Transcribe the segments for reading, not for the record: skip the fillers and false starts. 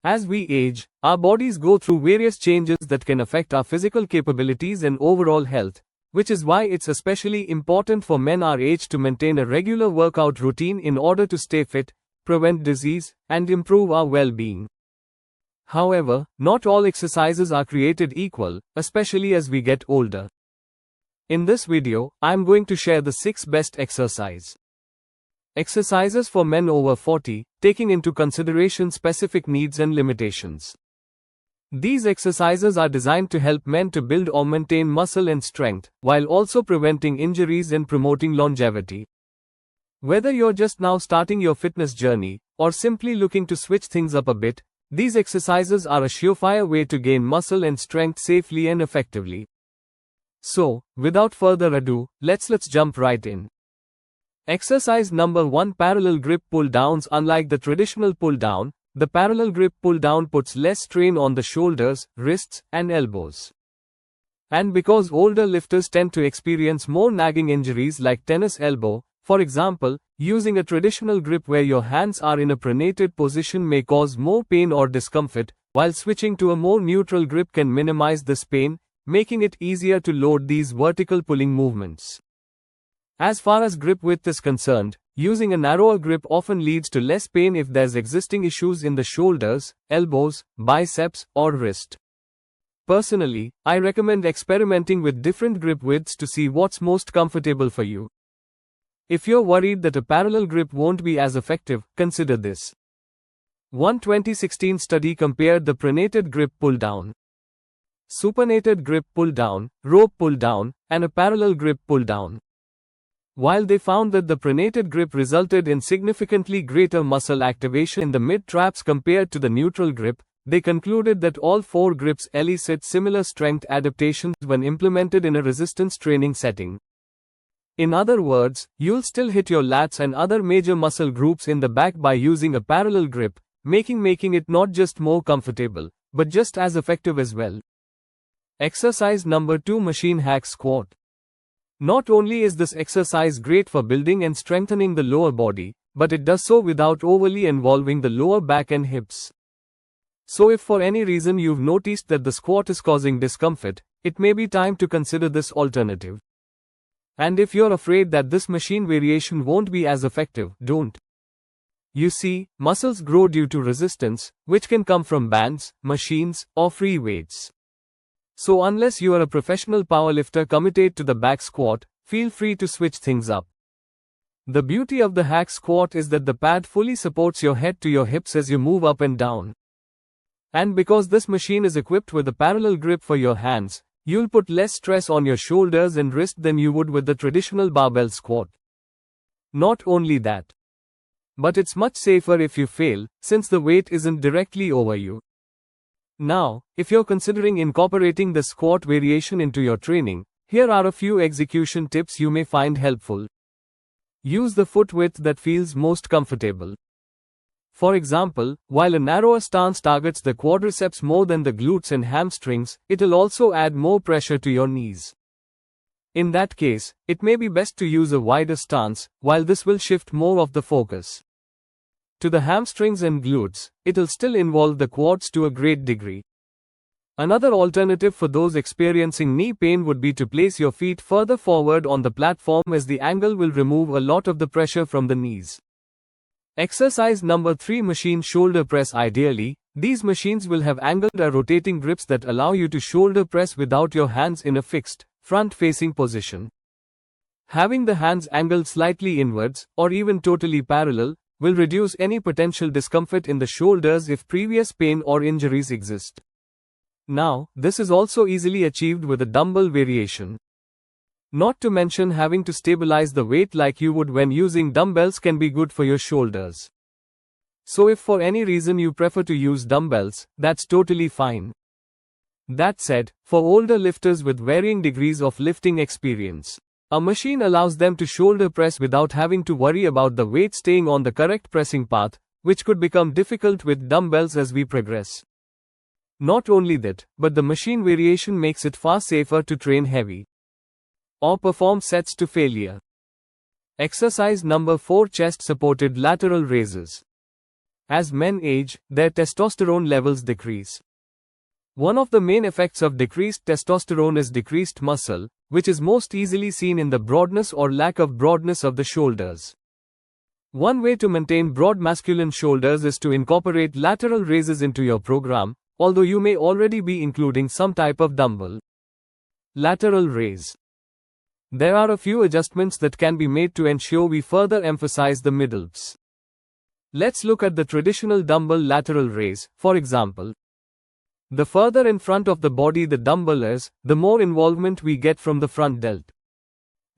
As we age, our bodies go through various changes that can affect our physical capabilities and overall health, which is why it's especially important for men our age to maintain a regular workout routine in order to stay fit, prevent disease, and improve our well-being. However, not all exercises are created equal, especially as we get older. In this video, I'm going to share the 6 best exercises for men over 40, taking into consideration specific needs and limitations. These exercises are designed to help men to build or maintain muscle and strength, while also preventing injuries and promoting longevity. Whether you're just now starting your fitness journey, or simply looking to switch things up a bit, these exercises are a surefire way to gain muscle and strength safely and effectively. So, without further ado, let's jump right in. Exercise number 1: Parallel grip pull downs. Unlike the traditional pull down, the parallel grip pull down puts less strain on the shoulders, wrists, and elbows. And because older lifters tend to experience more nagging injuries like tennis elbow, for example, using a traditional grip where your hands are in a pronated position may cause more pain or discomfort, while switching to a more neutral grip can minimize this pain, making it easier to load these vertical pulling movements. As far as grip width is concerned, using a narrower grip often leads to less pain if there's existing issues in the shoulders, elbows, biceps, or wrist. Personally, I recommend experimenting with different grip widths to see what's most comfortable for you. If you're worried that a parallel grip won't be as effective, consider this. One 2016 study compared the pronated grip pull down, supinated grip pull down, rope pull down, and a parallel grip pull down. While they found that the pronated grip resulted in significantly greater muscle activation in the mid-traps compared to the neutral grip, they concluded that all 4 grips elicit similar strength adaptations when implemented in a resistance training setting. In other words, you'll still hit your lats and other major muscle groups in the back by using a parallel grip, making it not just more comfortable, but just as effective as well. Exercise number 2: Machine hack squat. Not only is this exercise great for building and strengthening the lower body, but it does so without overly involving the lower back and hips. So if for any reason you've noticed that the squat is causing discomfort, it may be time to consider this alternative. And if you're afraid that this machine variation won't be as effective, don't. You see, muscles grow due to resistance, which can come from bands, machines, or free weights. So unless you are a professional powerlifter committed to the back squat, feel free to switch things up. The beauty of the hack squat is that the pad fully supports your head to your hips as you move up and down. And because this machine is equipped with a parallel grip for your hands, you'll put less stress on your shoulders and wrist than you would with the traditional barbell squat. Not only that, but it's much safer if you fail, since the weight isn't directly over you. Now, if you're considering incorporating the squat variation into your training, here are a few execution tips you may find helpful. Use the foot width that feels most comfortable. For example, while a narrower stance targets the quadriceps more than the glutes and hamstrings, it'll also add more pressure to your knees. In that case, it may be best to use a wider stance, while this will shift more of the focus to the hamstrings and glutes. It'll still involve the quads to a great degree. Another alternative for those experiencing knee pain would be to place your feet further forward on the platform, as the angle will remove a lot of the pressure from the knees. Exercise number 3: Machine shoulder press. Ideally, these machines will have angled or rotating grips that allow you to shoulder press without your hands in a fixed, front-facing position. Having the hands angled slightly inwards, or even totally parallel, will reduce any potential discomfort in the shoulders if previous pain or injuries exist. Now, this is also easily achieved with a dumbbell variation. Not to mention having to stabilize the weight like you would when using dumbbells can be good for your shoulders. So if for any reason you prefer to use dumbbells, that's totally fine. That said, for older lifters with varying degrees of lifting experience, a machine allows them to shoulder press without having to worry about the weight staying on the correct pressing path, which could become difficult with dumbbells as we progress. Not only that, but the machine variation makes it far safer to train heavy or perform sets to failure. Exercise number 4: Chest supported lateral raises. As men age, their testosterone levels decrease. One of the main effects of decreased testosterone is decreased muscle, which is most easily seen in the broadness or lack of broadness of the shoulders. One way to maintain broad masculine shoulders is to incorporate lateral raises into your program, although you may already be including some type of dumbbell. Lateral raise. There are a few adjustments that can be made to ensure we further emphasize the mid-delts. Let's look at the traditional dumbbell lateral raise, for example. The further in front of the body the dumbbell is, the more involvement we get from the front delt.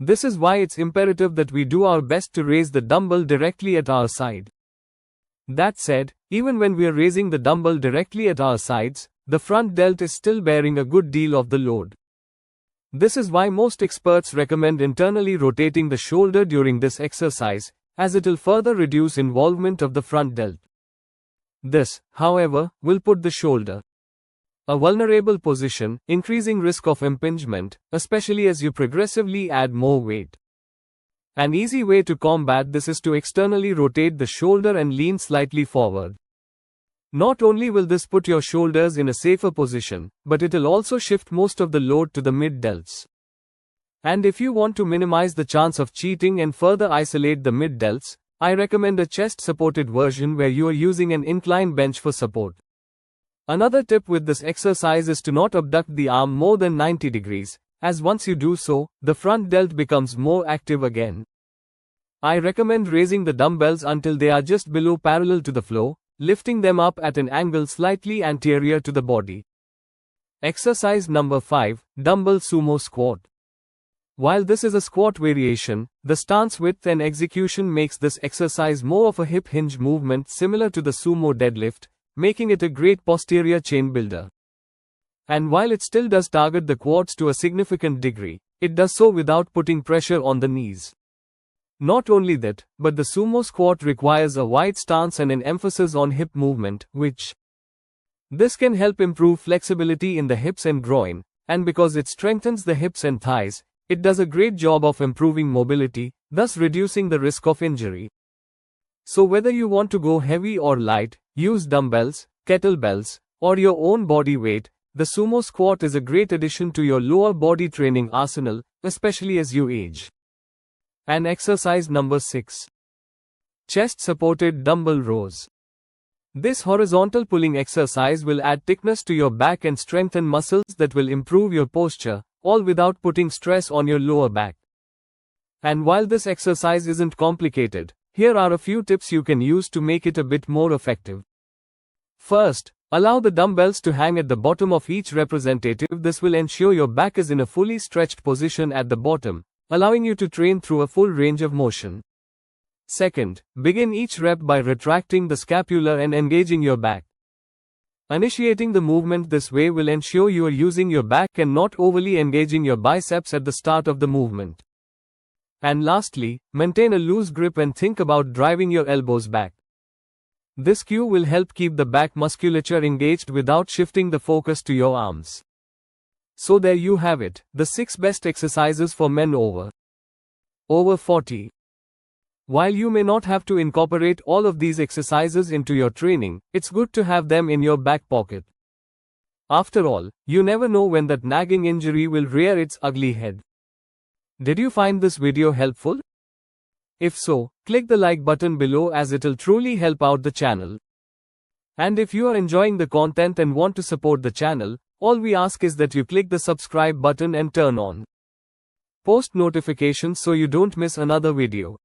This is why it's imperative that we do our best to raise the dumbbell directly at our side. That said, even when we are raising the dumbbell directly at our sides, the front delt is still bearing a good deal of the load. This is why most experts recommend internally rotating the shoulder during this exercise, as it will further reduce involvement of the front delt. This, however, will put the shoulder a vulnerable position, increasing risk of impingement, especially as you progressively add more weight. An easy way to combat this is to externally rotate the shoulder and lean slightly forward. Not only will this put your shoulders in a safer position, but it will also shift most of the load to the mid-delts. And if you want to minimize the chance of cheating and further isolate the mid-delts, I recommend a chest-supported version where you are using an incline bench for support. Another tip with this exercise is to not abduct the arm more than 90 degrees, as once you do so, the front delt becomes more active again. I recommend raising the dumbbells until they are just below parallel to the floor, lifting them up at an angle slightly anterior to the body. Exercise number 5, Dumbbell Sumo Squat. While this is a squat variation, the stance width and execution makes this exercise more of a hip hinge movement similar to the sumo deadlift, making it a great posterior chain builder. And while it still does target the quads to a significant degree, it does so without putting pressure on the knees. Not only that, but the sumo squat requires a wide stance and an emphasis on hip movement, this can help improve flexibility in the hips and groin, and because it strengthens the hips and thighs, it does a great job of improving mobility, thus reducing the risk of injury. So whether you want to go heavy or light, use dumbbells, kettlebells, or your own body weight, the sumo squat is a great addition to your lower body training arsenal, especially as you age. And exercise number 6. Chest-supported dumbbell rows. This horizontal pulling exercise will add thickness to your back and strengthen muscles that will improve your posture, all without putting stress on your lower back. And while this exercise isn't complicated, here are a few tips you can use to make it a bit more effective. First, allow the dumbbells to hang at the bottom of each representative. This will ensure your back is in a fully stretched position at the bottom, allowing you to train through a full range of motion. Second, begin each rep by retracting the scapula and engaging your back. Initiating the movement this way will ensure you are using your back and not overly engaging your biceps at the start of the movement. And lastly, maintain a loose grip and think about driving your elbows back. This cue will help keep the back musculature engaged without shifting the focus to your arms. So there you have it, the 6 best exercises for men over 40. While you may not have to incorporate all of these exercises into your training, it's good to have them in your back pocket. After all, you never know when that nagging injury will rear its ugly head. Did you find this video helpful? If so, click the like button below as it'll truly help out the channel. And if you are enjoying the content and want to support the channel, all we ask is that you click the subscribe button and turn on post notifications so you don't miss another video.